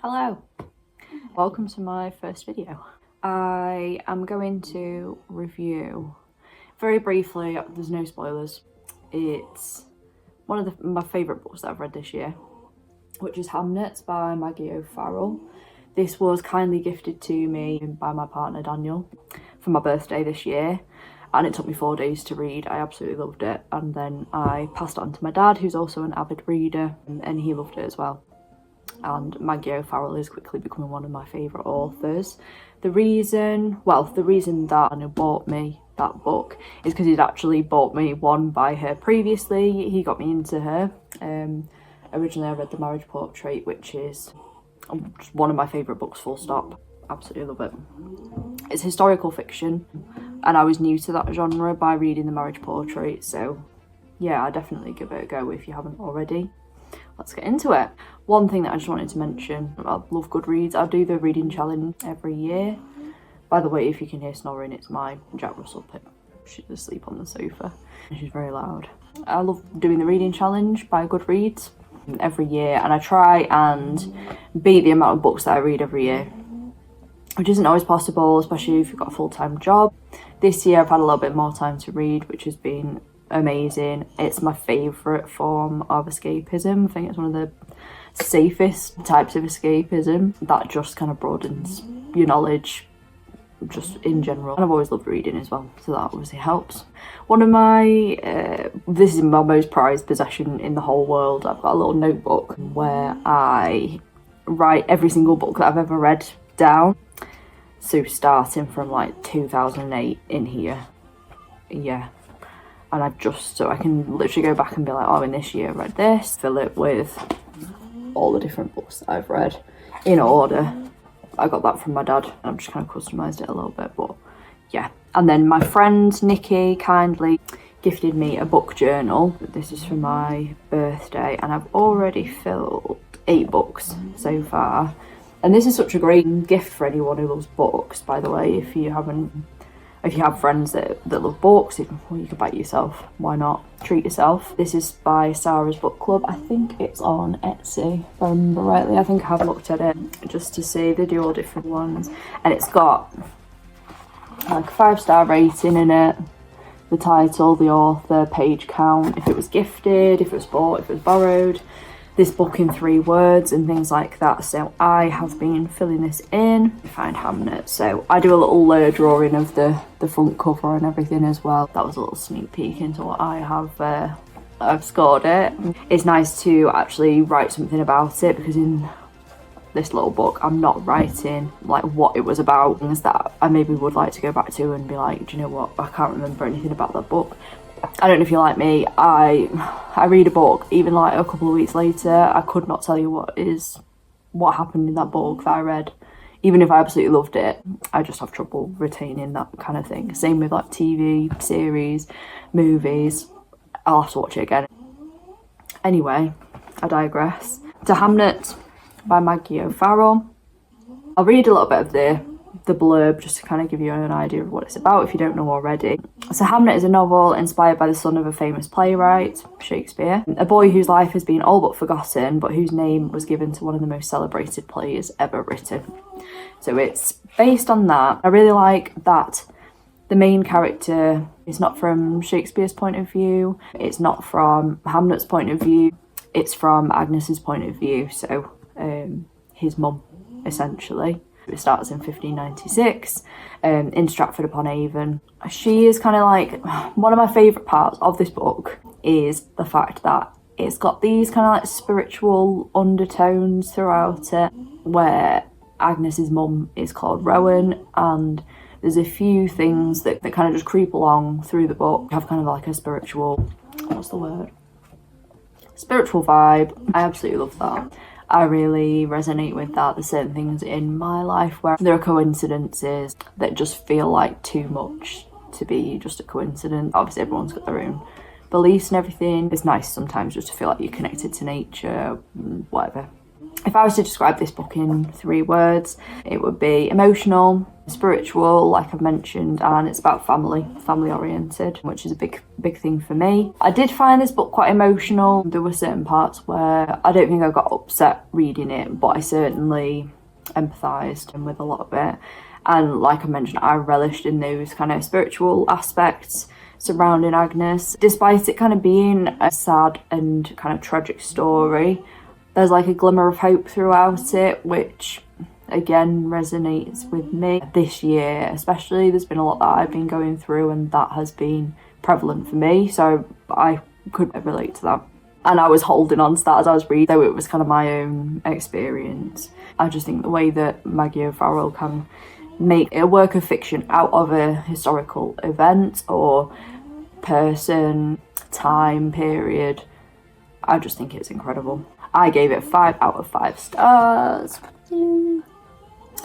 Hello, welcome to my first video. I am going to review, very briefly, there's no spoilers, it's one of my favourite books that I've read this year, which is Hamnet by Maggie O'Farrell. This was kindly gifted to me by my partner Daniel for my birthday this year, and it took me 4 days to read. I absolutely loved it, and then I passed it on to my dad, who's also an avid reader, and he loved it as well. And Maggie O'Farrell is quickly becoming one of my favourite authors. The reason that Daniel bought me that book is because he'd actually bought me one by her previously. He got me into her. Originally I read The Marriage Portrait, which is one of my favourite books, full stop. Absolutely love it. It's historical fiction, and I was new to that genre by reading The Marriage Portrait, so yeah, I definitely give it a go if you haven't already. Let's get into it. One thing that I just wanted to mention, I love Goodreads. I do the reading challenge every year. By the way, if you can hear snoring, it's my Jack Russell pit. She's asleep on the sofa. She's very loud. I love doing the reading challenge by Goodreads every year, and I try and beat the amount of books that I read every year, which isn't always possible, especially if you've got a full-time job. This year I've had a little bit more time to read, which has been amazing. It's my favourite form of escapism. I think it's one of the safest types of escapism that just kind of broadens your knowledge just in general. And I've always loved reading as well, so that obviously helps. One of my this is my most prized possession in the whole world. I've got a little notebook where I write every single book that I've ever read down, so starting from like 2008 in here. Yeah. And so I can literally go back and be like, oh, in this year I read this, fill it with all the different books that I've read in order. I got that from my dad, and I've just kind of customised it a little bit, but yeah. And then my friend Nikki kindly gifted me a book journal. This is for my birthday, and I've already filled 8 books so far. And this is such a great gift for anyone who loves books, by the way. If you have friends that love books, you can buy it yourself. Why not? Treat yourself. This is by Sarah's Book Club. I think it's on Etsy, if I remember rightly. I think I have looked at it just to see. They do all different ones. And it's got like a 5-star rating in it. The title, the author, page count, if it was gifted, if it was bought, if it was borrowed. This book in 3 words and things like that. So I have been filling this in to find Hamnet. So I do a little drawing of the front cover and everything as well. That was a little sneak peek into what I have. I've scored it. It's nice to actually write something about it, because in this little book I'm not writing like what it was about, things that I maybe would like to go back to and be like, do you know what, I can't remember anything about that book. I don't know if you're like me, I read a book, even like a couple of weeks later, I could not tell you what happened in that book that I read. Even if I absolutely loved it, I just have trouble retaining that kind of thing. Same with like TV, series, movies. I'll have to watch it again. Anyway, I digress. To Hamnet by Maggie O'Farrell. I'll read a little bit of the blurb just to kind of give you an idea of what it's about if you don't know already. So Hamnet is a novel inspired by the son of a famous playwright, Shakespeare, a boy whose life has been all but forgotten, but whose name was given to one of the most celebrated plays ever written. So it's based on that. I really like that the main character is not from Shakespeare's point of view, it's not from Hamnet's point of view, it's from Agnes's point of view, so his mum, essentially. It starts in 1596 in Stratford-upon-Avon. She is kind of like, one of my favourite parts of this book is the fact that it's got these kind of like spiritual undertones throughout it, where Agnes's mum is called Rowan, and there's a few things that kind of just creep along through the book, have kind of like a spiritual vibe. I absolutely love that. I really resonate with that. There's certain things in my life where there are coincidences that just feel like too much to be just a coincidence. Obviously everyone's got their own beliefs and everything. It's nice sometimes just to feel like you're connected to nature, whatever. If I was to describe this book in 3 words, it would be emotional, spiritual, like I've mentioned, and it's about family oriented, which is a big thing for me. I did find this book quite emotional. There were certain parts where I don't think I got upset reading it, but I certainly empathised with a lot of it. And like I mentioned, I relished in those kind of spiritual aspects surrounding Agnes. Despite it kind of being a sad and kind of tragic story, there's like a glimmer of hope throughout it, which again resonates with me this year especially. There's been a lot that I've been going through and that has been prevalent for me, so I could relate to that. And I was holding on to that as I was reading, though it was kind of my own experience. I just think the way that Maggie O'Farrell can make a work of fiction out of a historical event or person, time, period, I just think it's incredible. I gave it 5 out of 5 stars.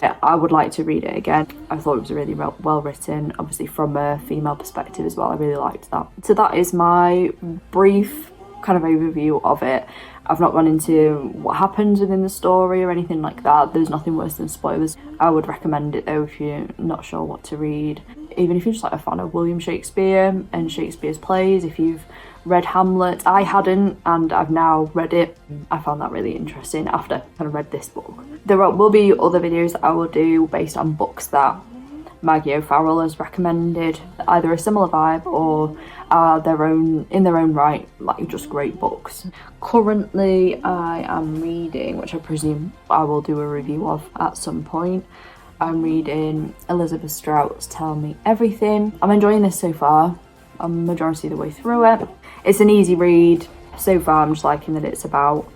Yeah, I would like to read it again. I thought it was really well written, obviously from a female perspective as well. I really liked that. So that is my brief kind of overview of it. I've not gone into what happens within the story or anything like that. There's nothing worse than spoilers. I would recommend it though if you're not sure what to read. Even if you're just like a fan of William Shakespeare and Shakespeare's plays, if you've read Hamlet. I hadn't, and I've now read it. I found that really interesting after kind of read this book. There will be other videos that I will do based on books that Maggie O'Farrell has recommended, either a similar vibe or in their own right, like just great books. Currently I am reading, which I presume I will do a review of at some point, I'm reading Elizabeth Strout's Tell Me Everything. I'm enjoying this so far. I'm majority of the way through it. It's an easy read. So far I'm just liking that it's about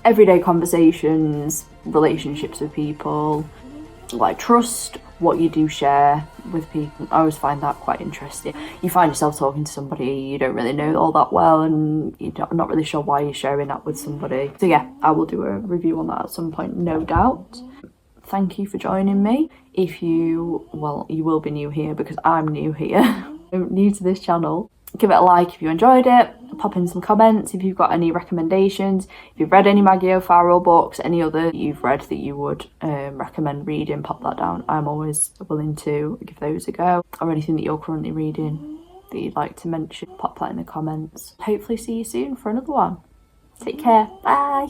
everyday conversations, relationships with people, like trust, what you do share with people. I always find that quite interesting. You find yourself talking to somebody you don't really know all that well and you're not really sure why you're sharing that with somebody. So yeah, I will do a review on that at some point, no doubt. Thank you for joining me. If you will be new here because I'm new here. New to this channel. Give it a like if you enjoyed it. Pop in some comments if you've got any recommendations. If you've read any Maggie O'Farrell books, any other you've read that you would recommend reading, pop that down. I'm always willing to give those a go. Or anything that you're currently reading that you'd like to mention, pop that in the comments. Hopefully see you soon for another one. Take care. Bye.